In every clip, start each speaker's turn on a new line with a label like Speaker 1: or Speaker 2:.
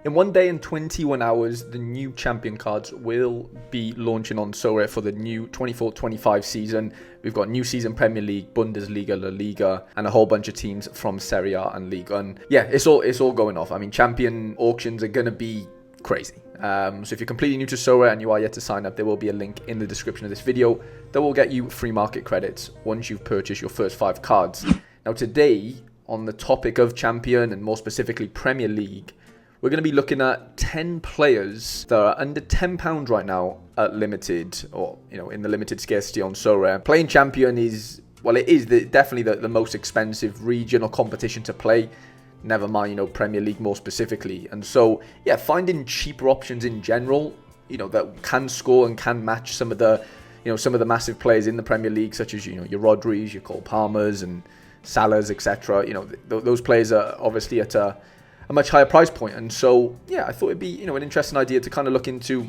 Speaker 1: In 1 day and 21 hours, the new champion cards will be launching on Sorare for the new 24-25 season. We've got new season Premier League, Bundesliga, La Liga, and a whole bunch of teams from Serie A and Liga. And yeah, it's all going off. I mean, champion auctions are going to be crazy. So if you're completely new to Sorare and you are yet to sign up, there will be a link in the description of this video that will get you free market credits once you've purchased your first 5 cards. Now today, on the topic of champion and more specifically Premier League, we're going to be looking at 10 players that are under £10 right now at limited, or in the limited scarcity on Sorare. Playing champion is, well, it is definitely the most expensive regional competition to play. Never mind, Premier League more specifically. And so, yeah, finding cheaper options in general, that can score and can match some of the, some of the massive players in the Premier League, such as, your Rodris, your Cole Palmers and Salahs, etc. Those players are obviously at a much higher price point. And so, yeah, I thought it'd be, an interesting idea to kind of look into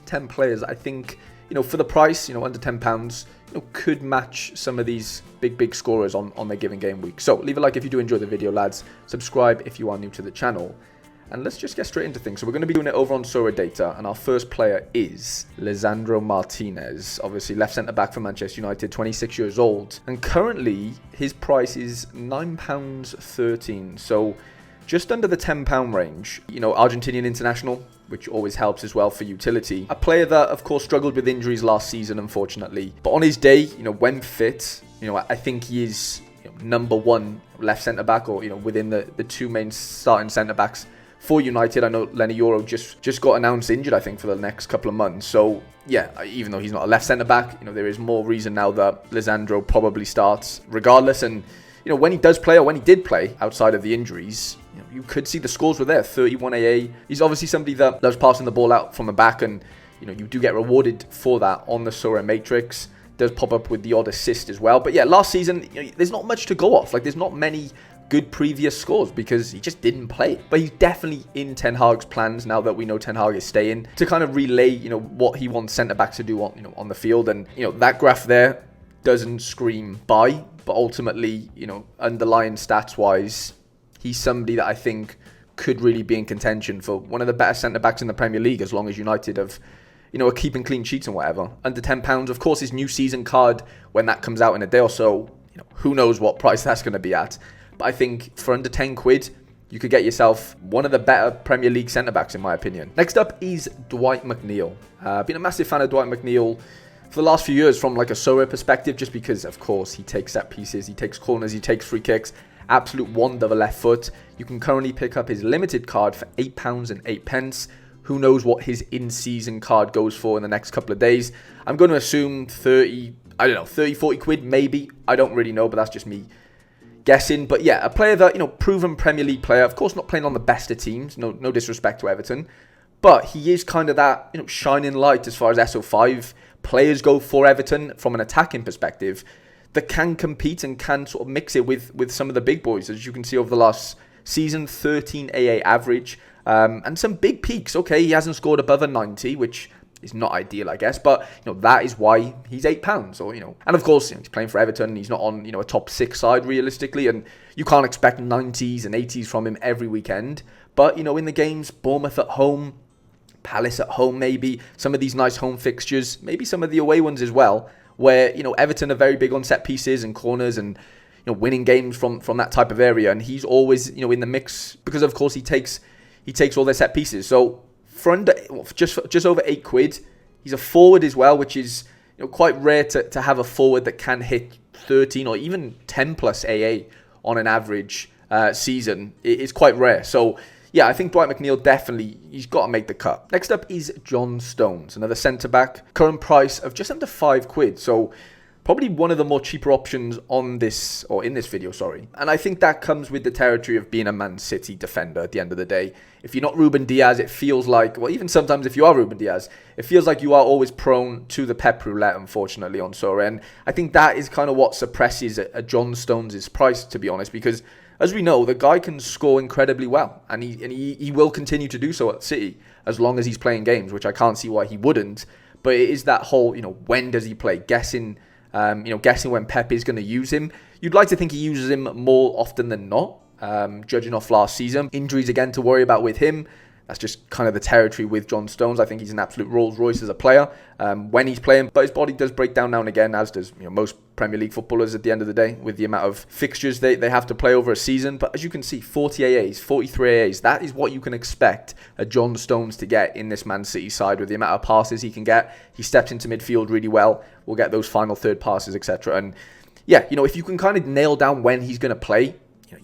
Speaker 1: 10 players I think, for the price, under £10, could match some of these big scorers on their given game week. So leave a like if you do enjoy the video, lads. Subscribe if you are new to the channel. And let's just get straight into things. So we're going to be doing it over on Sorare data. And our first player is Leandro Martinez. Obviously left centre-back for Manchester United, 26 years old. And currently his price is £9.13. So just under the £10 range. Argentinian international, which always helps as well for utility. A player that, of course, struggled with injuries last season, unfortunately. But on his day, when fit, I think he is number one left centre-back, or, within the two main starting centre-backs for United. I know Lenny Yoro just got announced injured, I think, for the next couple of months. So, yeah, even though he's not a left centre-back, there is more reason now that Leandro probably starts regardless. And, when he does play, or when he did play outside of the injuries, you could see the scores were there, 31 AA. He's obviously somebody that loves passing the ball out from the back, and you do get rewarded for that on the Sorare matrix. Does pop up with the odd assist as well. But yeah, last season, there's not much to go off. Like, there's not many good previous scores because he just didn't play. But he's definitely in Ten Hag's plans now that we know Ten Hag is staying, to kind of relay, what he wants centre-backs to do on the field. And, that graph there doesn't scream buy, but ultimately, underlying stats-wise, he's somebody that I think could really be in contention for one of the better centre-backs in the Premier League, as long as United have, are keeping clean sheets and whatever. Under £10, of course, his new season card, when that comes out in a day or so, who knows what price that's going to be at. But I think for under 10 quid, you could get yourself one of the better Premier League centre-backs, in my opinion. Next up is Dwight McNeil. Been a massive fan of Dwight McNeil for the last few years from like a Sorare perspective, just because, of course, he takes set pieces, he takes corners, he takes free kicks. Absolute wonder of a left foot. You can currently pick up his limited card for £8.08. Who knows what his in-season card goes for in the next couple of days. I'm going to assume 30, 40 quid maybe. I don't really know, but that's just me guessing. But yeah, a player that, proven Premier League player. Of course, not playing on the best of teams. No disrespect to Everton. But he is kind of that, shining light as far as SO5 players go for Everton from an attacking perspective, that can compete and can sort of mix it with some of the big boys. As you can see over the last season, 13 AA average, and some big peaks. Okay, he hasn't scored above a 90, which is not ideal, I guess, but that is why he's £8, or and of course he's playing for Everton. He's not on a top 6 side realistically, and you can't expect 90s and 80s from him every weekend. But in the games, Bournemouth at home, Palace at home, maybe some of these nice home fixtures, maybe some of the away ones as well, where Everton are very big on set pieces and corners and winning games from that type of area, and he's always in the mix because of course he takes all their set pieces. So for under just over 8 quid, he's a forward as well, which is quite rare to have a forward that can hit 13 or even 10 plus AA on an average season. It's quite rare. So yeah, I think Dwight McNeil definitely, he's got to make the cut. Next up is John Stones, another centre-back. Current price of just under 5 quid. So probably one of the more cheaper options on this, or in this video, sorry. And I think that comes with the territory of being a Man City defender at the end of the day. If you're not Ruben Diaz, it feels like, well, even sometimes if you are Ruben Diaz, it feels like you are always prone to the pep roulette, unfortunately, on Sorare. And I think that is kind of what suppresses a John Stones' price, to be honest, because as we know, the guy can score incredibly well, and he will continue to do so at City as long as he's playing games, which I can't see why he wouldn't. But it is that whole, when does he play? Guessing when Pep is going to use him. You'd like to think he uses him more often than not, judging off last season. Injuries again to worry about with him. That's just kind of the territory with John Stones. I think he's an absolute Rolls Royce as a player when he's playing, but his body does break down now and again, as does most Premier League footballers at the end of the day, with the amount of fixtures they have to play over a season. But as you can see, 40 AAs, 43 AAs, that is what you can expect a John Stones to get in this Man City side with the amount of passes he can get. He steps into midfield really well, will get those final third passes, etc. And yeah, if you can kind of nail down when he's going to play,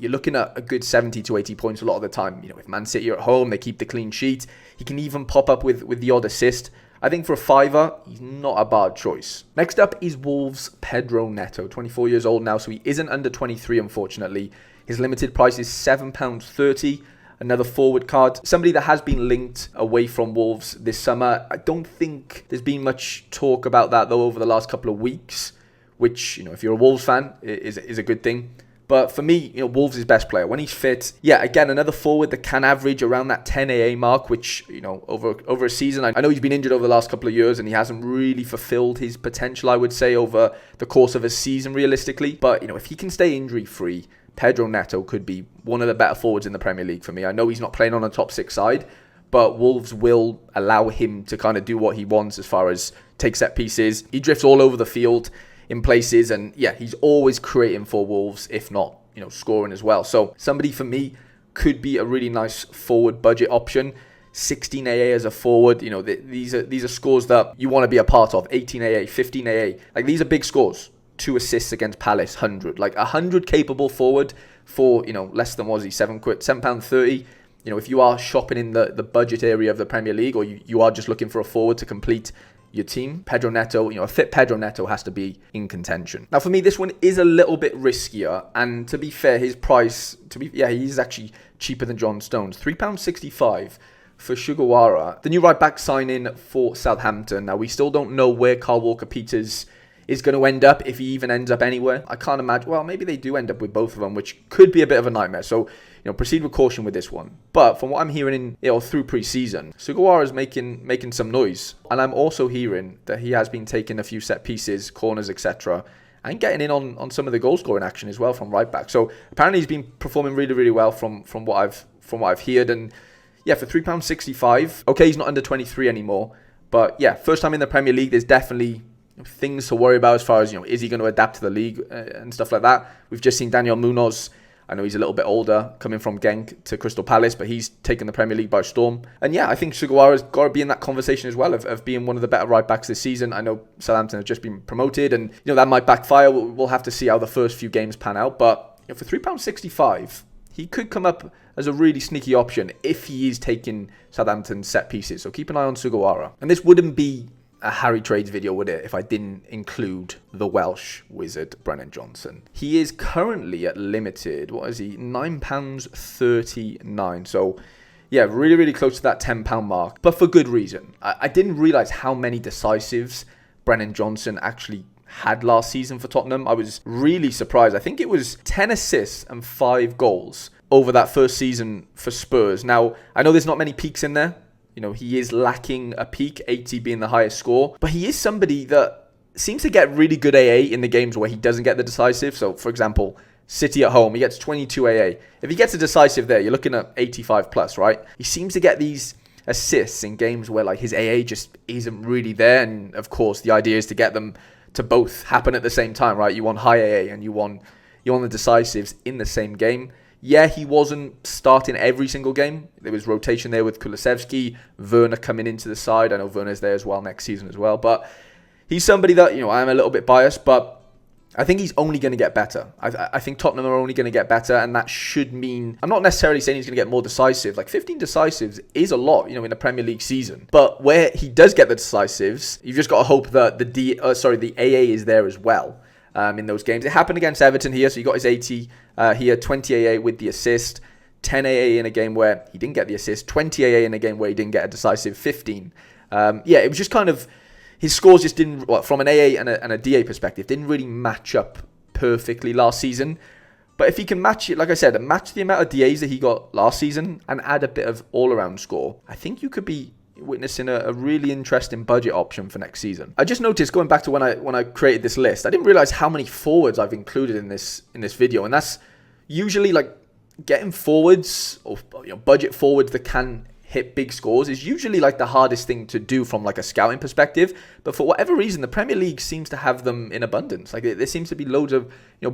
Speaker 1: you're looking at a good 70 to 80 points a lot of the time. If Man City are at home, they keep the clean sheet. He can even pop up with the odd assist. I think for a fiver, he's not a bad choice. Next up is Wolves' Pedro Neto, 24 years old now, so he isn't under 23, unfortunately. His limited price is £7.30. Another forward card. Somebody that has been linked away from Wolves this summer. I don't think there's been much talk about that, though, over the last couple of weeks, which, if you're a Wolves fan, is a good thing. But for me, Wolves' best player, when he's fit, yeah, again, another forward that can average around that 10 AA mark, which, over a season, I know he's been injured over the last couple of years and he hasn't really fulfilled his potential, I would say, over the course of a season, realistically. But, if he can stay injury-free, Pedro Neto could be one of the better forwards in the Premier League for me. I know he's not playing on a top six side, but Wolves will allow him to kind of do what he wants as far as take set pieces. He drifts all over the field in places, and yeah, he's always creating for Wolves, if not, scoring as well. So somebody for me could be a really nice forward budget option. 16 AA as a forward, these are scores that you want to be a part of. 18 AA, 15 AA, like these are big scores. 2 assists against Palace, 100, like 100 capable forward for less than £7.30. If you are shopping in the budget area of the Premier League, or you are just looking for a forward to complete your team, Pedro Neto, a fit Pedro Neto has to be in contention. Now for me, this one is a little bit riskier, and to be fair, his price, he's actually cheaper than John Stones, £3.65 for Sugawara, the new right back signing for Southampton. Now we still don't know where Kyle Walker-Peters is going to end up, if he even ends up anywhere. I can't imagine. Well, maybe they do end up with both of them, which could be a bit of a nightmare. So, proceed with caution with this one. But from what I'm hearing through pre-season, Sugawara is making some noise, and I'm also hearing that he has been taking a few set pieces, corners, etc., and getting in on some of the goal scoring action as well from right back. So apparently he's been performing really, really well from what I've heard. And yeah, for £3.65, okay, he's not under 23 anymore, but yeah, first time in the Premier League. There's definitely things to worry about as far as, is he going to adapt to the league and stuff like that. We've just seen Daniel Munoz. I know he's a little bit older, coming from Genk to Crystal Palace, but he's taken the Premier League by storm. And yeah, I think Sugawara's got to be in that conversation as well of being one of the better right backs this season. I know Southampton have just been promoted, and that might backfire. We'll have to see how the first few games pan out. But for £3.65, he could come up as a really sneaky option if he is taking Southampton set pieces. So keep an eye on Sugawara. And this wouldn't be a Harry Trades video, would it, if I didn't include the Welsh wizard, Brennan Johnson. He is currently at limited, what is he, £9.39. So yeah, really, really close to that £10 mark, but for good reason. I didn't realise how many decisives Brennan Johnson actually had last season for Tottenham. I was really surprised. I think it was 10 assists and 5 goals over that first season for Spurs. Now, I know there's not many peaks in there. He is lacking a peak, 80 being the highest score. But he is somebody that seems to get really good AA in the games where he doesn't get the decisive. So, for example, City at home, he gets 22 AA. If he gets a decisive there, you're looking at 85 plus, right? He seems to get these assists in games where his AA just isn't really there. And, of course, the idea is to get them to both happen at the same time, right? You want high AA and you want the decisives in the same game. Yeah, he wasn't starting every single game. There was rotation there with Kulusevski, Werner coming into the side. I know Werner's there as well next season as well. But he's somebody that, I'm a little bit biased, but I think he's only going to get better. I think Tottenham are only going to get better, and that should mean, I'm not necessarily saying he's going to get more decisive. 15 decisives is a lot, in a Premier League season. But where he does get the decisives, you've just got to hope that the AA is there as well. In those games. It happened against Everton here, so he got his 80 here, 20 AA with the assist, 10 AA in a game where he didn't get the assist, 20 AA in a game where he didn't get a decisive, 15. It was just kind of, his scores just didn't, from an AA and a DA perspective, didn't really match up perfectly last season. But if he can match it, like I said, match the amount of DAs that he got last season and add a bit of all-around score, I think you could be witnessing a really interesting budget option for next season. I just noticed, going back to when I created this list, I didn't realize how many forwards I've included in this video, and that's usually getting forwards or budget forwards that can hit big scores is usually like the hardest thing to do from like a scouting perspective. But for whatever reason, the Premier League seems to have them in abundance. Like there seems to be loads of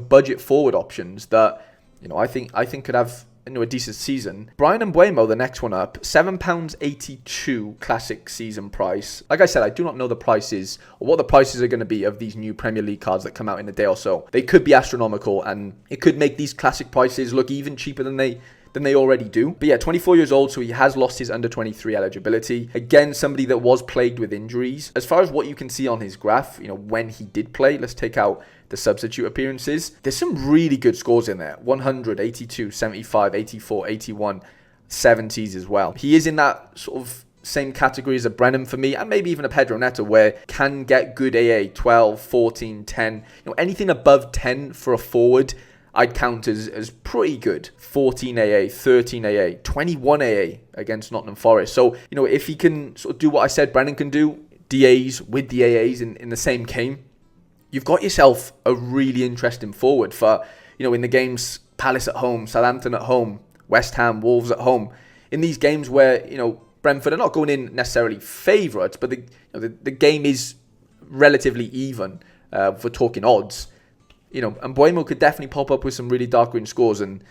Speaker 1: budget forward options that I think could have a decent season. Bryan Mbeumo, the next one up, £7.82 classic season price. Like I said, I do not know the prices or what the prices are going to be of these new Premier League cards that come out in a day or so. They could be astronomical, and it could make these classic prices look even cheaper than they already do. But yeah, 24 years old, so he has lost his under 23 eligibility. Again, somebody that was plagued with injuries. As far as what you can see on his graph, when he did play, let's take out the substitute appearances. There's some really good scores in there. 100, 82, 75, 84, 81, 70s as well. He is in that sort of same category as a Brennan for me, and maybe even a Pedro Neto, where can get good AA, 12, 14, 10. Anything above 10 for a forward, I'd count as pretty good. 14 AA, 13 AA, 21 AA against Nottingham Forest. So, if he can sort of do what I said Brennan can do, DAs with the AAs in the same game, you've got yourself a really interesting forward for, in the games, Palace at home, Southampton at home, West Ham, Wolves at home. In these games where, Brentford are not going in necessarily favourites, but the game is relatively even for talking odds. And Mbeumo could definitely pop up with some really dark green scores and,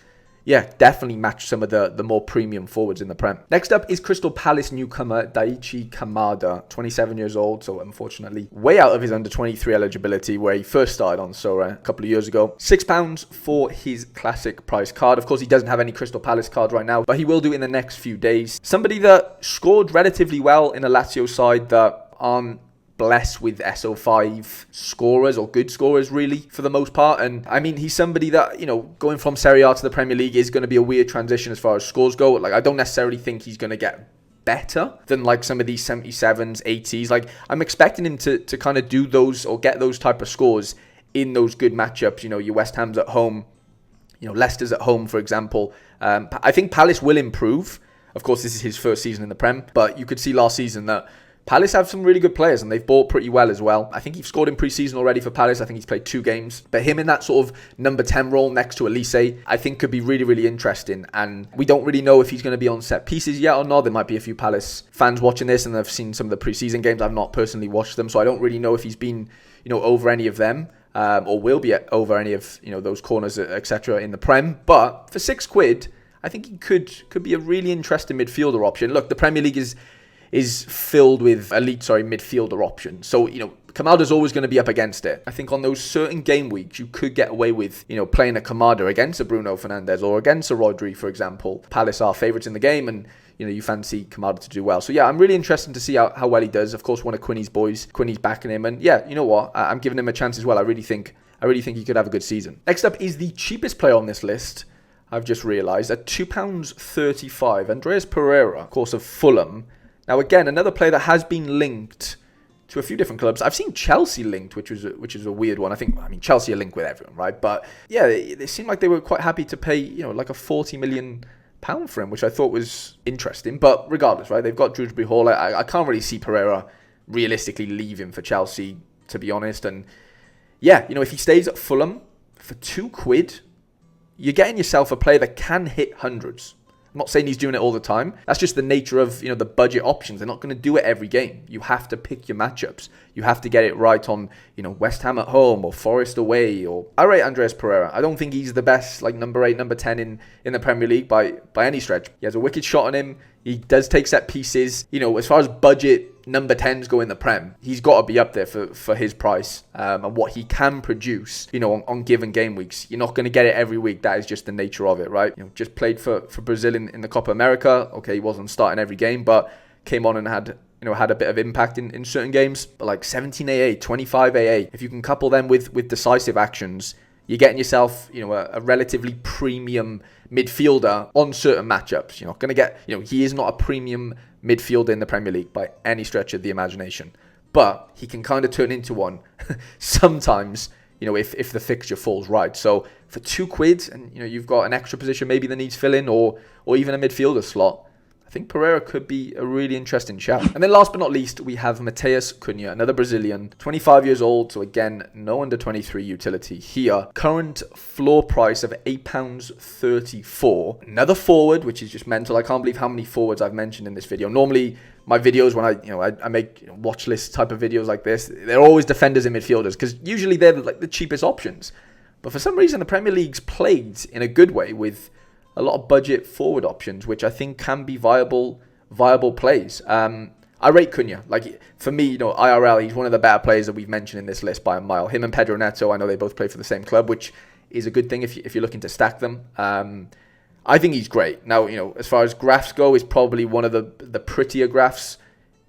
Speaker 1: yeah, definitely match some of the more premium forwards in the Prem. Next up is Crystal Palace newcomer Daichi Kamada, 27 years old, so unfortunately way out of his under 23 eligibility where he first started on Sorare a couple of years ago. £6 for his classic price card. Of course, he doesn't have any Crystal Palace card right now, but he will do in the next few days. Somebody that scored relatively well in a Lazio side that aren't blessed with SO5 scorers or good scorers really for the most part. And I mean, he's somebody that, going from Serie A to the Premier League is going to be a weird transition as far as scores go. Like, I don't necessarily think he's going to get better than like some of these 77s, 80s. Like, I'm expecting him to kind of do those or get those type of scores in those good matchups. Your West Ham's at home, Leicester's at home, for example. I think Palace will improve. Of course, this is his first season in the Prem, but you could see last season that Palace have some really good players and they've bought pretty well as well. I think he's scored in pre-season already for Palace. I think he's played 2 games. But him in that sort of number 10 role next to Elise, I think could be really, really interesting. And we don't really know if he's going to be on set pieces yet or not. There might be a few Palace fans watching this and they've seen some of the pre-season games. I've not personally watched them, so I don't really know if he's been, over any of them. Or will be over any of, those corners, etc. in the Prem. But for £6, I think he could be a really interesting midfielder option. Look, the Premier League is filled with elite, midfielder options. So, Kamada's always going to be up against it. I think on those certain game weeks, you could get away with, playing a Kamada against a Bruno Fernandes or against a Rodri, for example. Palace are favourites in the game and, you fancy Kamada to do well. So, yeah, I'm really interested to see how well he does. Of course, one of Quinny's boys. Quinny's backing him. And, yeah, you know what? I'm giving him a chance as well. I really think he could have a good season. Next up is the cheapest player on this list. I've just realised at £2.35. Andreas Pereira, of course, of Fulham. Now, again, another player that has been linked to a few different clubs. I've seen Chelsea linked, which is a weird one. I mean, Chelsea are linked with everyone, right? But yeah, they seemed like they were quite happy to pay, like a £40 million for him, which I thought was interesting. But regardless, right? They've got Drewsbury Hall. I can't really see Pereira realistically leaving for Chelsea, to be honest. And yeah, if he stays at Fulham for £2, you're getting yourself a player that can hit hundreds. I'm not saying he's doing it all the time. That's just the nature of, the budget options. They're not going to do it every game. You have to pick your matchups. You have to get it right on, West Ham at home or Forest away. Or I rate Andreas Pereira. I don't think he's the best, like number 8, number 10 in the Premier League by any stretch. He has a wicked shot on him. He does take set pieces. As far as budget number 10s go in the Prem, he's got to be up there for his price and what he can produce, on given game weeks. You're not going to get it every week. That is just the nature of it, right? Just played for Brazil in the Copa America. Okay, he wasn't starting every game, but came on and had a bit of impact in certain games. But like 17 AA, 25 AA, if you can couple them with decisive actions, you're getting yourself, a relatively premium midfielder on certain matchups. You're not going to get, he is not a premium midfielder in the Premier League by any stretch of the imagination. But he can kind of turn into one sometimes, if the fixture falls right. So for £2 and, you've got an extra position maybe that needs filling or even a midfielder slot, I think Pereira could be a really interesting shout. And then last but not least, we have Matheus Cunha, another Brazilian, 25 years old. So again, no under 23 utility here. Current floor price of £8.34. Another forward, which is just mental. I can't believe how many forwards I've mentioned in this video. Normally, my videos when I make watch list type of videos like this, they're always defenders and midfielders because usually they're like the cheapest options. But for some reason, the Premier League's played in a good way with a lot of budget forward options, which I think can be viable plays. I rate Cunha. Like, for me, IRL, he's one of the better players that we've mentioned in this list by a mile. Him and Pedro Neto, I know they both play for the same club, which is a good thing if you're looking to stack them. I think he's great. Now, as far as graphs go, he's probably one of the prettier graphs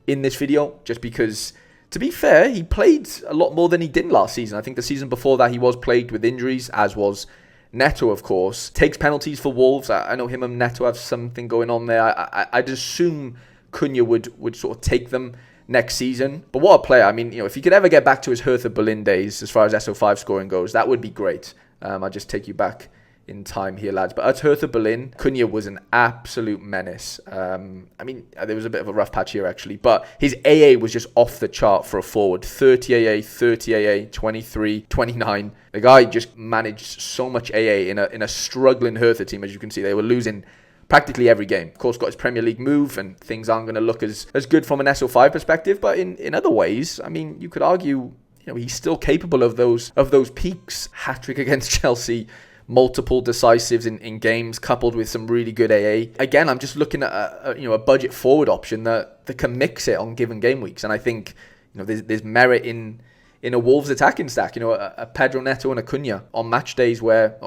Speaker 1: in this video, just because, to be fair, he played a lot more than he did last season. I think the season before that, he was plagued with injuries, as was Neto, of course. Takes penalties for Wolves. I know him and Neto have something going on there. I'd assume Cunha would sort of take them next season. But what a player. I mean, if he could ever get back to his Hertha Berlin days as far as SO5 scoring goes, that would be great. I'll just take you back in time here, lads. But at Hertha Berlin, Cunha was an absolute menace. I mean, there was a bit of a rough patch here, actually. But his AA was just off the chart for a forward. 30 AA, 30 AA, 23, 29. The guy just managed so much AA in a struggling Hertha team. As you can see, they were losing practically every game. Of course, got his Premier League move, and things aren't going to look as good from an SO5 perspective. But in other ways, I mean, you could argue, he's still capable of those peaks. Hat-trick against Chelsea. Multiple decisives in games, coupled with some really good AA. Again, I'm just looking at a budget forward option that can mix it on given game weeks, and I think there's merit in a Wolves attacking stack. A Pedro Neto and a Cunha on matchups where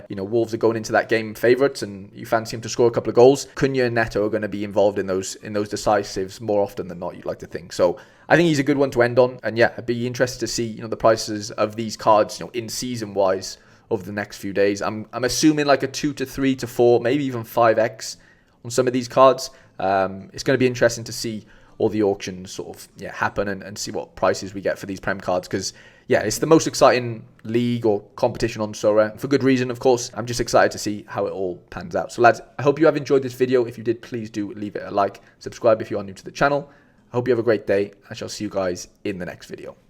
Speaker 1: Wolves are going into that game favourites, and you fancy him to score a couple of goals. Cunha and Neto are going to be involved in those decisives more often than not, you'd like to think. So I think he's a good one to end on, and yeah, I'd be interested to see the prices of these cards in season wise over the next few days. I'm assuming like a 2 to 3 to 4, maybe even 5x on some of these cards. It's going to be interesting to see all the auctions sort of happen and see what prices we get for these Prem cards, because it's the most exciting league or competition on Sorare, for good reason, of course. I'm just excited to see how it all pans out. So lads, I hope you have enjoyed this video. If you did, please do leave it a like, subscribe if you are new to the channel. I hope you have a great day. I shall see you guys in the next video.